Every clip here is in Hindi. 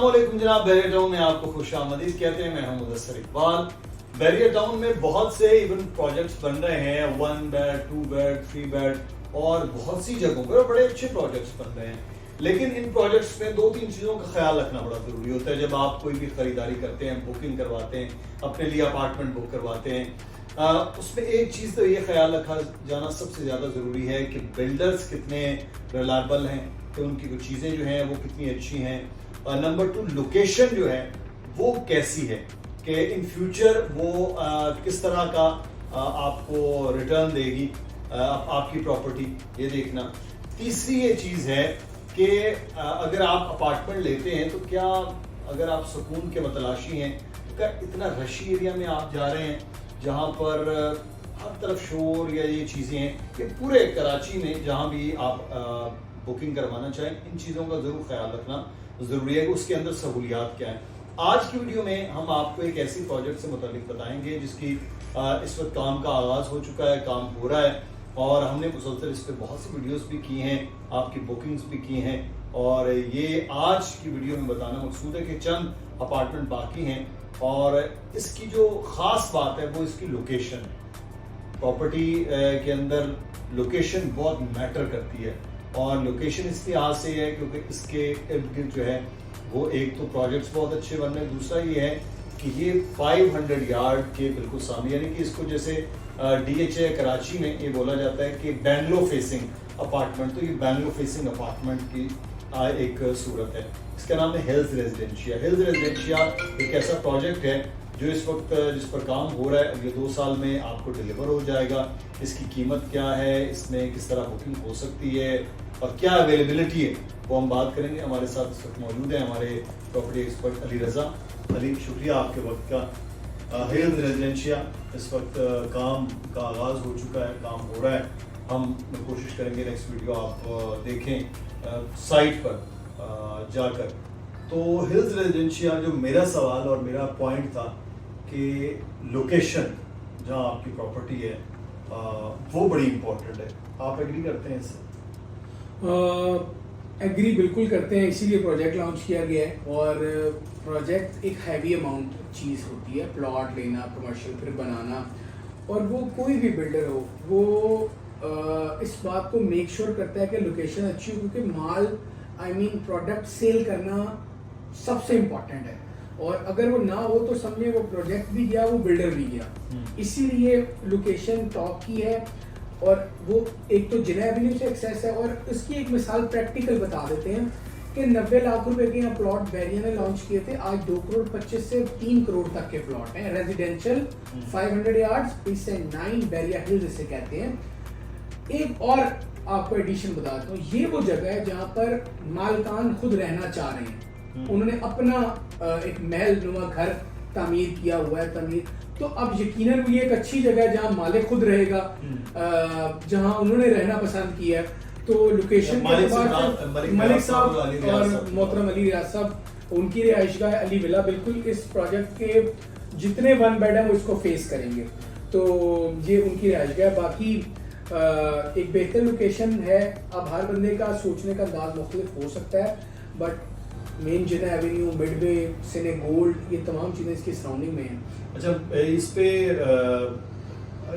अस्सलामुअलैकुम जनाब, बैरियर टाउन में आपको खुशामदीद कहते हैं। मैं हूं मुदस्सिर इकबाल। बैरियर टाउन में बहुत से इवन प्रोजेक्ट्स बन रहे हैं, 1 बेड 2 बेड 3 बेड और बहुत सी जगहों पर बड़े अच्छे प्रोजेक्ट्स बन रहे हैं। लेकिन इन प्रोजेक्ट्स में 2-3 चीज़ों का ख्याल रखना बड़ा ज़रूरी होता है। जब आप कोई भी खरीदारी करते हैं, बुकिंग करवाते हैं, अपने लिए अपार्टमेंट बुक करवाते हैं, उसमें एक चीज़ तो ये ख्याल रखा जाना सबसे ज़्यादा ज़रूरी है कि बिल्डर्स कितने रिलायबल हैं, कि उनकी कुछ चीज़ें जो हैं वो कितनी अच्छी हैं। नंबर 2, लोकेशन जो है वो कैसी है, कि इन फ्यूचर वो किस तरह का आपको रिटर्न देगी आपकी प्रॉपर्टी, ये देखना। तीसरी ये चीज़ है कि अगर आप अपार्टमेंट लेते हैं तो क्या, अगर आप सुकून के मतलाशी हैं, तो क्या इतना रशी एरिया में आप जा रहे हैं जहाँ पर हर तरफ शोर या ये चीज़ें हैं, कि पूरे कराची में जहाँ भी आप बुकिंग करवाना चाहें, इन चीज़ों का ज़रूर ख्याल रखना ज़रूरी है कि उसके अंदर सहूलियात क्या है। आज की वीडियो में हम आपको एक ऐसी प्रोजेक्ट से मुतालिक बताएंगे जिसकी इस वक्त काम का आगाज़ हो चुका है, काम हो रहा है, और हमने मुसलसल इस पर बहुत सी वीडियोस भी की हैं, आपकी बुकिंग्स भी की हैं। और ये आज की वीडियो में बताना मकसूद है कि चंद अपार्टमेंट बाकी हैं, और इसकी जो ख़ास बात है वो इसकी लोकेशन है। प्रॉपर्टी के अंदर लोकेशन बहुत मैटर करती है, और लोकेशन इस लिहाज से है क्योंकि इसके इर्द गिर्द जो है वो एक तो प्रोजेक्ट्स बहुत अच्छे बन रहे हैं, दूसरा ये है कि ये 500 यार्ड के बिल्कुल सामने, यानी कि इसको जैसे DHA कराची में ये बोला जाता है कि बैंगलो फेसिंग अपार्टमेंट, तो ये बैंगलो फेसिंग अपार्टमेंट की एक सूरत है। इसका नाम है हिल्स रेजिडेंशिया। हिल्स रेजिडेंशिया एक ऐसा प्रोजेक्ट है जो इस वक्त जिस पर काम हो रहा है, ये 2 साल में आपको डिलीवर हो जाएगा। इसकी कीमत क्या है, इसमें किस तरह बुकिंग हो सकती है और क्या अवेलेबिलिटी है, वो हम बात करेंगे। हमारे साथ इस वक्त मौजूद है हमारे प्रॉपर्टी एक्सपर्ट अली रज़ा। अली, शुक्रिया आपके वक्त का। हिल्स रेजिडेंशिया इस वक्त काम का आगाज़ हो चुका है, काम हो रहा है। हम कोशिश करेंगे नेक्स्ट वीडियो आप देखें साइट पर जाकर। तो हिल्स रेजिडेंशिया, जो मेरा सवाल और मेरा पॉइंट था कि लोकेशन जहाँ आपकी प्रॉपर्टी है वो बड़ी इम्पोर्टेंट है। आप एग्री करते हैं इससे? एग्री बिल्कुल करते हैं, इसीलिए प्रोजेक्ट लॉन्च किया गया है। और प्रोजेक्ट एक हैवी अमाउंट चीज़ होती है, प्लॉट लेना, कमर्शियल फिर बनाना, और वो कोई भी बिल्डर हो वो इस बात को मेक श्योर करता है कि लोकेशन अच्छी हो, क्योंकि माल प्रोडक्ट सेल करना सबसे इम्पोर्टेंट है। और अगर वो ना हो तो समझे वो प्रोजेक्ट भी गया, वो बिल्डर भी गया। इसीलिए लोकेशन टॉप की है, और वो एक तो जिना एवेन्यू से एक्सेस है। और इसकी एक मिसाल प्रैक्टिकल बता देते हैं कि 90 लाख रुपए के यहाँ प्लॉट बैरियर ने लॉन्च किए थे, आज 2 करोड़ 25 से 3 करोड़ तक के प्लॉट हैं रेजिडेंशियल 500 यार्ड्स, इससे 9 बैरियर हिल जिसे कहते हैं। एक और आपको एडिशन बता देता हूँ, ये वो जगह है जहाँ पर मालकान खुद रहना चाह रहे हैं। उन्होंने अपना एक महल नुमा घर तामीर किया हुआ है। तो अब यकीनन ये एक अच्छी जगह है जहाँ मालिक खुद रहेगा, जहाँ उन्होंने रहना पसंद किया है। तो लोकेशन मलिक साहब और मोहतरम अली रियाज साहब, उनकी रिहाइशगाह अली विला बिल्कुल इस प्रोजेक्ट के जितने 1 बेड है वो इसको फेस करेंगे। तो ये उनकी रिहाइशगाह। बाकी एक बेहतर लोकेशन है। अब हर बंदे का सोचने का अंदाज मुख्तलिफ हो सकता है, but main Jinnah Avenue, Midway, cine gold, ये तमाम चीज़ें इसकी सराउंडिंग में हैं। अच्छा, इस पे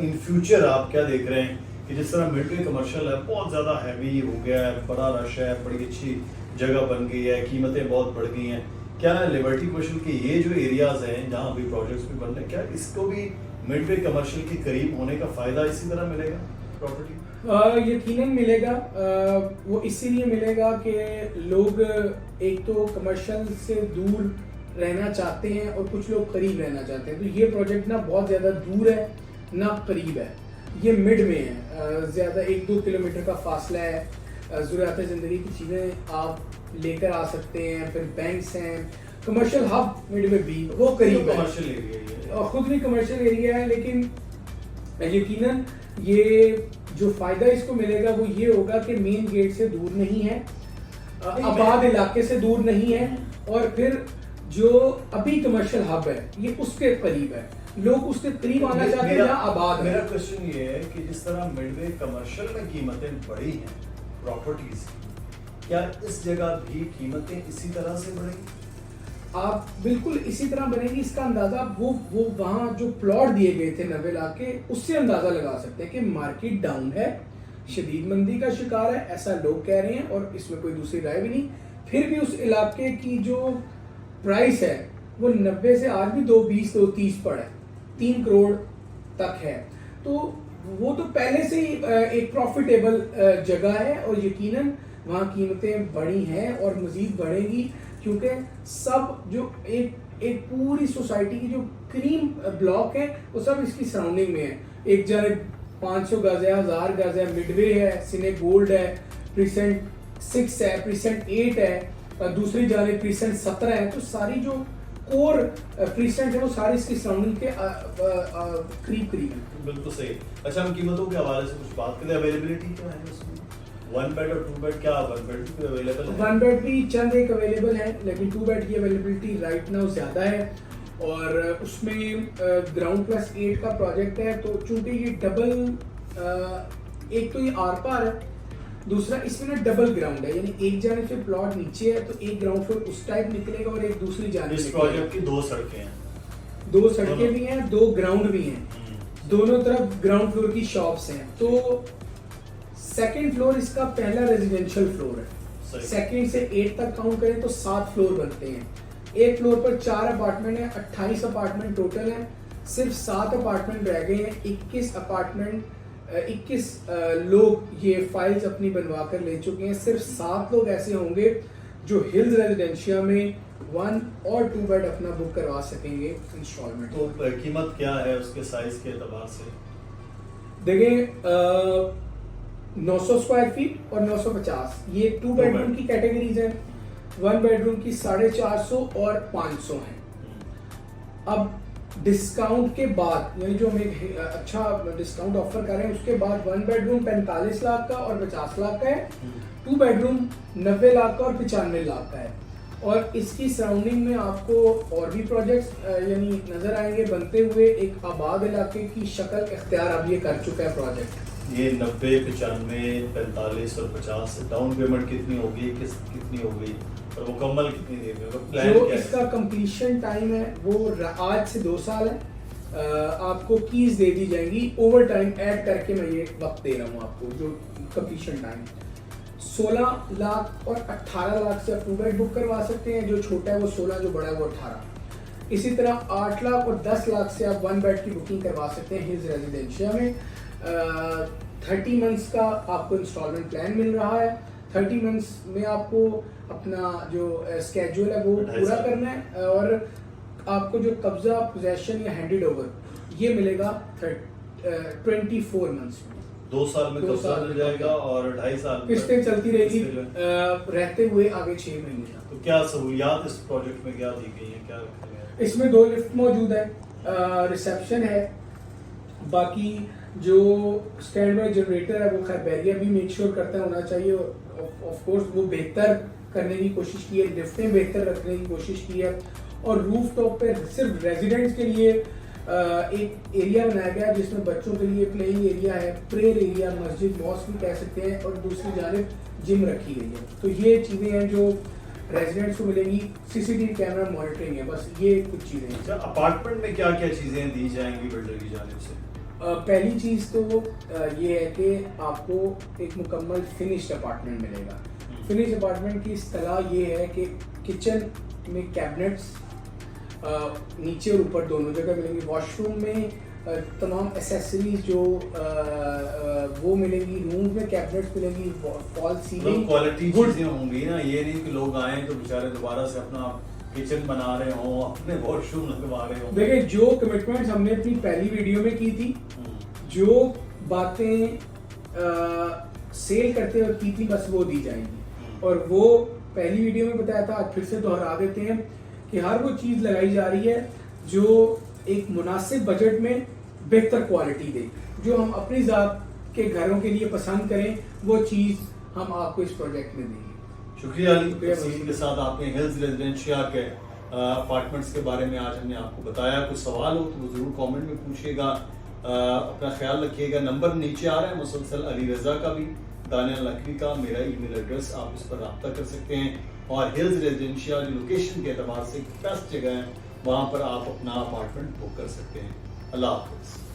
इन फ्यूचर आप क्या देख रहे हैं कि जिस तरह मिडवे कमर्शियल है, बहुत ज़्यादा हैवी हो गया है, बड़ा रश है, बड़ी अच्छी जगह बन गई है, कीमतें बहुत बढ़ गई हैं, क्या लिबर्टी कमर्शियल के ये जो एरियाज हैं जहाँ अभी प्रोजेक्ट्स भी बन रहे हैं, क्या इसको भी मिडवे कमर्शियल के करीब होने का फ़ायदा इसी तरह मिलेगा प्रॉपर्टी? यकीनन मिलेगा। वो इसीलिए मिलेगा कि लोग एक तो कमर्शियल से दूर रहना चाहते हैं और कुछ लोग करीब रहना चाहते हैं। तो ये प्रोजेक्ट ना बहुत ज़्यादा दूर है ना करीब है, ये मिड में है। ज़्यादा 1-2 किलोमीटर का फासला है। ज़रूरत ज़िंदगी की चीज़ें आप लेकर आ सकते हैं, फिर बैंक्स हैं, कमर्शियल हब मिड में भी वो करीब है, कमर्शियल एरिया है और खुद भी कमर्शियल एरिया है। लेकिन यकीनन ये जो फायदा इसको मिलेगा वो ये होगा कि मेन गेट से दूर नहीं है, आबाद इलाके से दूर नहीं है, और फिर जो अभी कमर्शियल हब है ये उसके करीब है। लोग उसके करीब आना चाहते हैं जहाँ आबाद है। मेरा क्वेश्चन ये है कि जिस तरह मिडवे कमर्शियल में कीमतें बढ़ी हैं प्रॉपर्टीज, क्या इस जगह भी कीमतें इसी तरह से बढ़ेंगी? आप बिल्कुल इसी तरह बनेगी। इसका अंदाजा वो वहाँ जो प्लॉट दिए गए थे 90 लाख के, उससे अंदाजा लगा सकते हैं कि मार्केट डाउन है, शदीद मंदी का शिकार है, ऐसा लोग कह रहे हैं और इसमें कोई दूसरी राय भी नहीं। फिर भी उस इलाके की जो प्राइस है वो 90 से आज भी 220 230 पर है, 3 करोड़ तक है। तो वो तो पहले से ही एक प्रॉफिटेबल जगह है और यकीनन वहाँ कीमतें बढ़ी हैं और मजीद बढ़ेगी, क्योंकि सब जो एक पूरी सोसाइटी की जो क्रीम ब्लॉक है वो सब इसकी सराउंडिंग में है। एक जगह 500 गज है, 1000 गज है, मिडवे है, सिने गोल्ड है, प्रीसेंट 6 है, प्रीसेंट 8 है, दूसरी जगह प्रीसेंट 17 है। तो सारी जो कोर प्रीसेंट है वो सारी इसकी सराउंडिंग के करीब है। बिल्कुल सही। अच्छा, हम कीमतों के हवाले से कुछ बात करें, अवेलेबिलिटी क्या है उसमें? 1 बेड और 2 बेड, क्या 1 बेड भी अवेलेबल है? 1 बेड भी चंद एक अवेलेबल है, लेकिन 2 बेड की अवेलेबिलिटी राइट नाउ ज़्यादा है। और उसमें ग्राउंड प्लस 8 का प्रोजेक्ट है, तो चूंकि ये डबल, एक तो ये आर पार है, दूसरा इसमें ना डबल ग्राउंड है, यानी एक जाने से प्लॉट नीचे है तो एक ग्राउंड फ्लोर उस टाइप निकलेगा और एक दूसरी जाने। इस प्रोजेक्ट की 2 सड़कें हैं, 2 सड़कें भी हैं, 2 ग्राउंड भी हैं, दोनों तरफ ग्राउंड फ्लोर की शॉप्स हैं। तो सेकंड फ्लोर इसका पहला रेजिडेंशियल फ्लोर है। सेकंड से 8 तक काउंट करें तो 7 फ्लोर बनते हैं। एक फ्लोर पर 4 अपार्टमेंट है, 28 अपार्टमेंट टोटल है, सिर्फ 7 अपार्टमेंट रह गए हैं। 21 लोग ये फाइल्स अपनी बनवा कर ले चुके हैं। सिर्फ 7 लोग ऐसे होंगे जो हिल्स रेजिडेंशिया में 1 और 2 बेड अपना बुक करवा सकेंगे इंस्टॉलमेंट। तो कीमत क्या है उसके साइज के एतबार से? देखिए 900 स्क्वायर फीट और 950 ये 2 बेडरूम की कैटेगरीज हैं। 1 बेडरूम की 450 और 500 है। अब डिस्काउंट के बाद, यानी जो हम एक अच्छा डिस्काउंट ऑफर कर रहे हैं, उसके बाद 1 बेडरूम 45 लाख का और 50 लाख का है, 2 बेडरूम 90 लाख का और 95 लाख का है। और इसकी सराउंडिंग में आपको और भी प्रोजेक्ट्स यानी नजर आएंगे बनते हुए। एक आबाद इलाके की शक्ल इख्तियार अब ये कर चुका है प्रोजेक्ट। ये 90, 95, 45 और 50 से डाउन पेमेंट कितनी होगी, कितनी होगी और मुकम्मल कितनी देर में? प्लान जो क्या इसका है? कंप्लीशन टाइम है वो आज से 2 साल है। आपको कीज दे दी जाएंगी, ओवर टाइम ऐड करके मैं ये वक्त दे रहा हूँ आपको। जो कंप्लीशन टाइम 16 लाख और 18 लाख से आप 2 बेड बुक करवा सकते हैं। जो छोटा है वो 16, जो बड़ा है वो 18। इसी तरह 8 लाख और 10 लाख से आप 1 बेड की बुकिंग करवा सकते हैं हिल्स रेजिडेंशिया में। 30 मंथ्स का आपको इंस्टॉलमेंट प्लान मिल रहा है। 30 मंथ्स में आपको अपना जो स्केड्यूल है वो पूरा करना है और आपको जो कब्जा, पोजेशन या हैंडेड ओवर ये मिलेगा 24 मंथ्स में। 2 साल में कब्जा मिल जाएगा और 2.5 साल किस्तें चलती रहेगी रहते हुए आगे 6 महीने तक। तो क्या सहूलियात इस प्रोजेक्ट में क्या दी गई है, क्या रखा गया है? इसमें 2 लिफ्ट मौजूद है, रिसेप्शन है, बाकी जो स्टैंड बाय जनरेटर है वो खैर बैरियर भी मेक श्योर करता है होना चाहिए। ऑफ कोर्स वो बेहतर करने की कोशिश की है, लिफ्टें बेहतर रखने की कोशिश की है। और रूफ टॉप पे सिर्फ रेजिडेंट्स के लिए एक एरिया बनाया गया है जिसमें बच्चों के लिए प्लेइंग एरिया है, प्रेयर एरिया, मस्जिद, मॉस्क भी कह सकते हैं, और दूसरी जानिब जिम रखी गई है। तो ये चीज़ें हैं जो रेजिडेंट्स को मिलेंगी। सीसीटीवी कैमरा मॉनिटरिंग है, बस ये कुछ चीज़ें हैं। अच्छा, अपार्टमेंट में क्या क्या चीजें दी जाएंगी बिल्डर की जानिब से? पहली चीज़ तो ये है कि आपको एक मुकम्मल फिनिश्ड अपार्टमेंट मिलेगा। फिनिश्ड अपार्टमेंट की इस्तेलाह ये है कि किचन में कैबिनेट्स नीचे और ऊपर दोनों जगह मिलेंगी। वॉशरूम में तमाम एसेसरीज जो वो मिलेंगी। रूम में कैबिनेट्स मिलेंगी, फॉल सीलिंग, क्वालिटी चीजें होंगी ना। ये नहीं कि लोग आए तो बेचारे दोबारा से अपना किचन बना रहे हो, अपने वॉशरूम लगवा रहे हो। देखिए जो कमिटमेंट्स हमने अपनी पहली वीडियो में की थी, जो बातें सेल करते हुए की थी, बस वो दी जाएंगी। और वो पहली वीडियो में बताया था, आज फिर से दोहरा देते हैं कि हर वो चीज़ लगाई जा रही है जो एक मुनासिब बजट में बेहतर क्वालिटी दे, जो हम अपनी ज़ात के घरों के लिए पसंद करें, वो चीज़ हम आपको इस प्रोजेक्ट में देंगे। शुक्रिया अली, तफसील के साथ आपने हिल्स रेजिडेंशिया के अपार्टमेंट्स के बारे में आज हमने आपको बताया। कुछ सवाल हो तो ज़रूर कमेंट में पूछिएगा। अपना ख्याल रखिएगा। नंबर नीचे आ रहा है मुसलसल अली रज़ा का भी, दानियाल नकवी का मेरा ईमेल एड्रेस, आप इस पर रब्ता कर सकते हैं। और हिल्स रेजिडेंशिया लोकेशन के एतबार से बेस्ट जगह है, वहाँ पर आप अपना अपार्टमेंट बुक कर सकते हैं। अल्लाह हाफ़िज़।